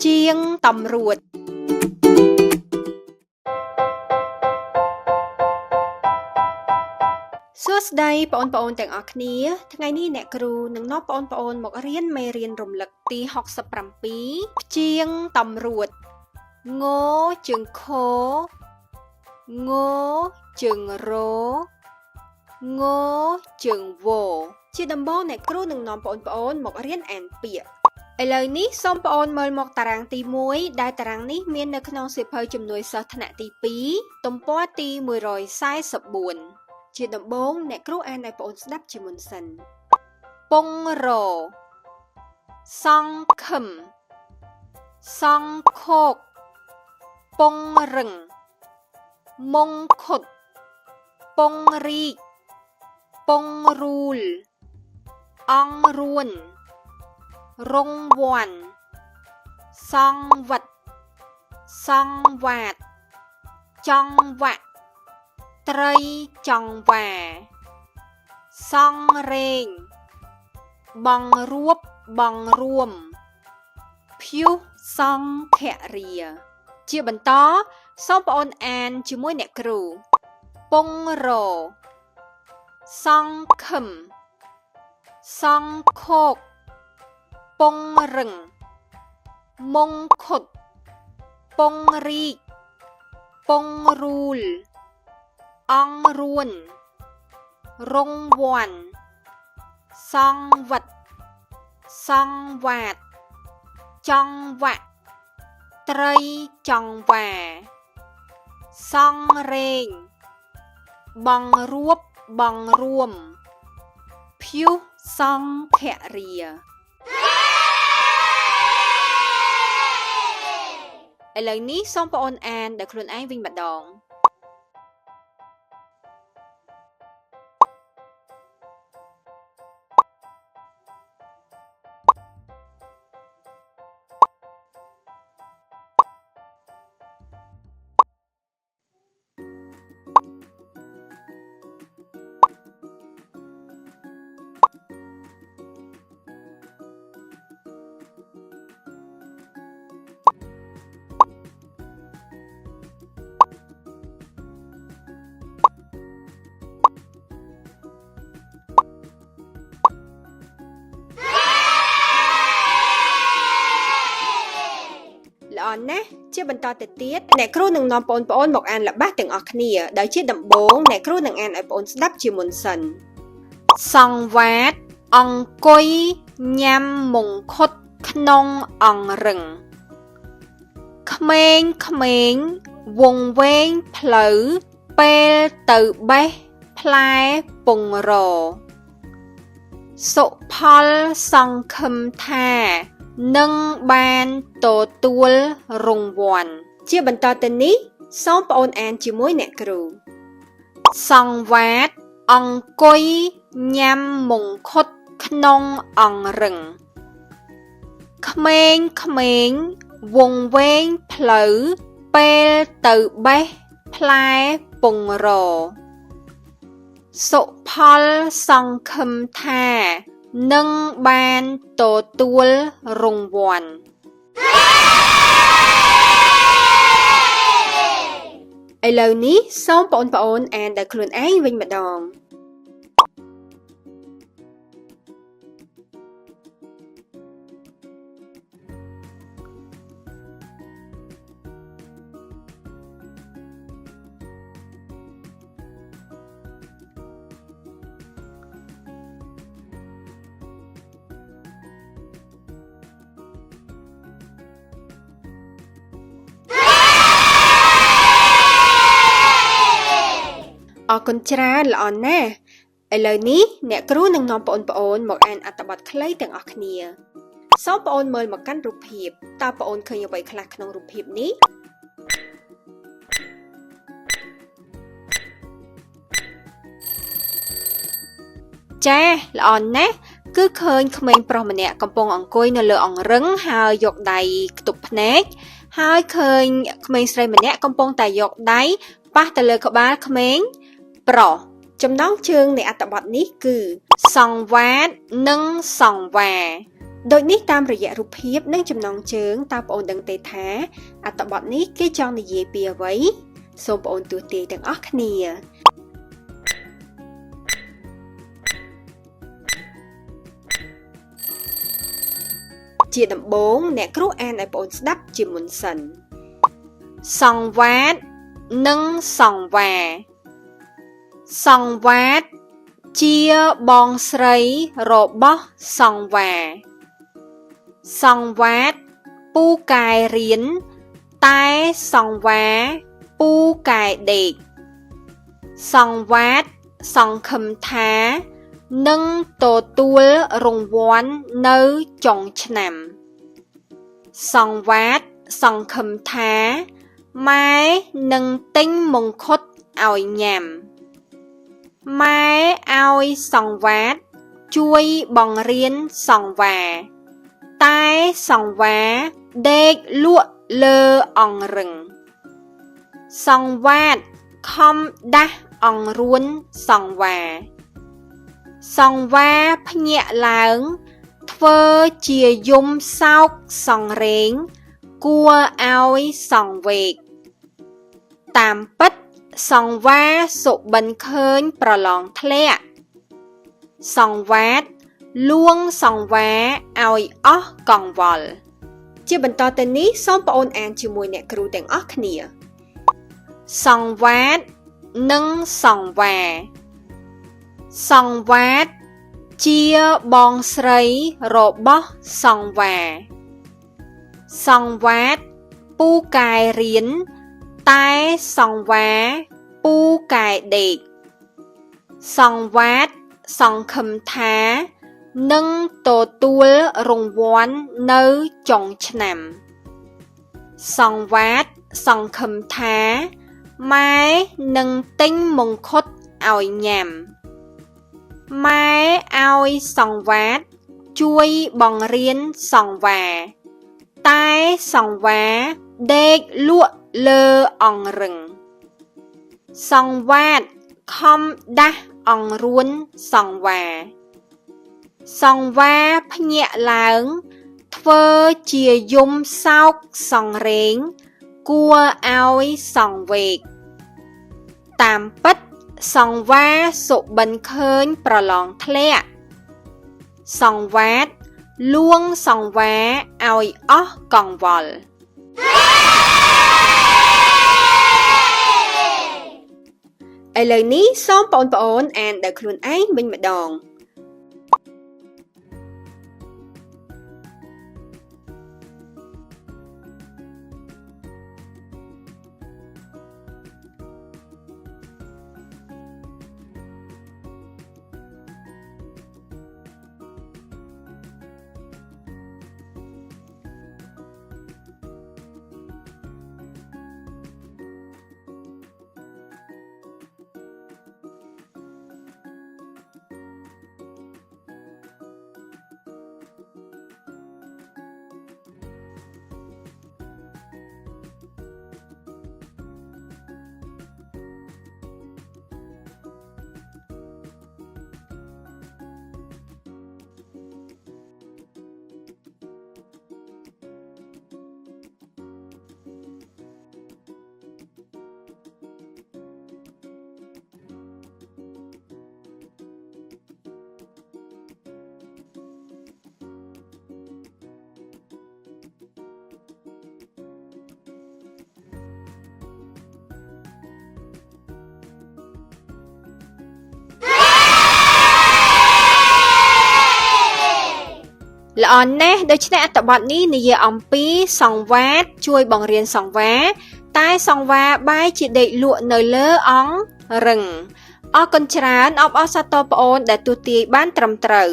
ជាងតំរួតសួស្តីបងប្អូនទាំងអស់គ្នាថ្ងៃនេះអ្នកគ្រូនឹងនាំបងប្អូនមករៀនមេរៀនរំលឹកទី67ជាងតំរួតងជើងខងជើងរងជើងវជាដំបូងអ្នកគ្រូនឹងនាំបងប្អូនមករៀនអានពាក្យឥឡូវនេះសូមបងប្អូនមើលមកតារាងទី1ដែលតារាងនេះមាននៅក្នុងសៀវភៅជំនួយសិស្សថ្នាក់ទី2ទំព័រទី144ជាដំបូងអ្នកគ្រូអានឲ្យបងប្អូនស្ដាប់ជាមុនសិនពងរសង្ឃឹមសង្ឃោកពងរឹងមង្ឃុតពងរីកពងរូលអង្រួនរងវាន់សង្វិតសង្វាតចង្វាក់ត្រីចង្វាសង្រេងបងរួបបងរួមភុះសង្ឃរាជាបន្តសូមបងប្អូនអានជាមួយអ្នកគ្រូពងរសង្ឃឹមសង្ឃោកពងរឹងមង្ឃុតពងរីកពងរូលអង្រួនរងវាន់សង្វិតសង្វាតចង្វាក់ត្រីចង្វាសង្រេងបងរួបបងរួមភុះសង្ឃរាឥឡូវនេះសូមបងប្អូនអានដោយខ្លួនឯងវិញម្ដងល្អណាស់ជាបន្តទៅទៀតអ្នកគ្រូនឹងនាំបងប្អូនមកអានល្បះទាំងអស់គ្នាដោយជាដំបូងអ្នកគ្រូនឹងអានឲ្យបងប្អូនស្ដាប់ជាមុនសិនសង្វាតអង្គុយញ៉ាំមង្ឃុតក្នុងអង្រឹងក្មេងវង្វេងផ្លូវពេលទៅបេះផ្លែពងរសុផលសង្ឃឹមថានឹងបានទទួលរង្វាន់ជាបន្តទៅនេះសូមបងប្អូនអានជាមួយអ្នកគ្រូសង្វាតអង្គុយញ៉ាំមង្ឃុតក្នុងអង្រឹងក្មេងវង្វេងផ្លូវពេលទៅបេះផ្លែពងរសុផលសង្ឃឹមថានឹងបានទទួលរង្វាន់ឥឡូវនេះសូមបងប្អូនអានដោយខ្លួនឯងវិញម្ដងអរគុណច្រើនល្អណាស់ឥឡូវនេះអ្នកគ្រូនឹងនាំបងប្អូនមកអានអត្ថបទខ្លីទាំងអស់គ្នាសូមបងប្អូនមើលមកកាន់រូបភាពតើបងប្អូនឃើញអ្វីខ្លះក្នុងរូបភាពនេះចាល្អណាស់គឺឃើញក្មេងប្រុសម្នាក់កំពុងអង្គុយនៅលើអង្រឹងហើយយកដៃខ្ទប់ភ្នែកហើយឃើញក្មេងស្រីម្នាក់កំពុងតែយកដៃប៉ះទៅលើក្បាលក្មេងប្រុសចំណងជើងនៃអត្ថបទនេះគឺសង្វាតនិងសង្វា ដូចនេះតាមរយៈរូបភាពនិងចំណងជើងតើបងប្អូនដឹងទេថាអត្ថបទនេះគេចង់និយាយពីអ្វីសូមបងប្អូនទស្សទាយទាំងអស់គ្នាជាដំបូងអ្នកគ្រូអានឲ្យបងប្អូនស្ដាប់ជាមុនសិនសង្វាតនិងសង្វាសង្វាតជាបងស្រីរបស់សង្វាសង្វាតពូកែរៀនតែសង្វាពូកែដេកសង្វាតសង្ឃឹមថានឹងទទួលរង្វាន់នៅចុងឆ្នាំសង្វាតសង្ឃឹមថាម៉ែនឹងទិញមង្ឃុតឲ្យញ៉ាំម៉ែឲ្យសង្វាតជួយបង្រៀនសង្វាតែសង្វាដេកលក់លើអង្រឹងសង្វាតខំដាស់អង្រួនសង្វាសង្វាភ្ញាក់ឡើងធ្វើជាយំសោកសង្រេងគួរឲ្យសង្វេកតាមពិតសង្វាសុបិនឃើញប្រឡងធ្លាក់សង្វាតលួងសង្វាឲ្យអស់កង្វល់ជាបន្តទៅនេះសូមបងប្អូនអានជាមួយអ្នកគ្រូទាំងអស់គ្នាសង្វាតនិងសង្វាសង្វាតជាបងស្រីរបស់សង្វាសង្វាតពូកែរៀនតែសង្វាពូកែដេកសង្វាតសង្ឃឹមថានឹងទទួលរង្វាន់នៅចុងឆ្នាំសង្វាតសង្ឃឹមថាម៉ែនឹងទិញមង្ឃុតឲ្យញ៉ាំម៉ែឲ្យសង្វាតជួយបង្រៀនសង្វាតែសង្វាដេកលក់លើអង្រឹងសង្វាតខំដាស់អង្រួនសង្វាសង្វាភ្ញាក់ឡើងធ្វើជាយំសោកសង្រេងគួរឲ្យសង្វេកតាមពិតសង្វាសុបិនឃើញប្រឡងធ្លាក់សង្វាតលួងសង្វាឲ្យអស់កង្វល់ឥឡូវនេះសូមបងប្អូនអានដោយខ្លួនឯងវិញម្ដងល្អណាស់ដូច្នេះអត្ថបទនេះនិយាយអំពីសង្វាតជួយបង្រៀនសង្វាតែសង្វាបែរជាដេកលក់នៅលើអង្រឹងអរគុណច្រើនអបអរសាទរបងប្អូនដែលទស្សន៍ទាយបានត្រឹមត្រូវ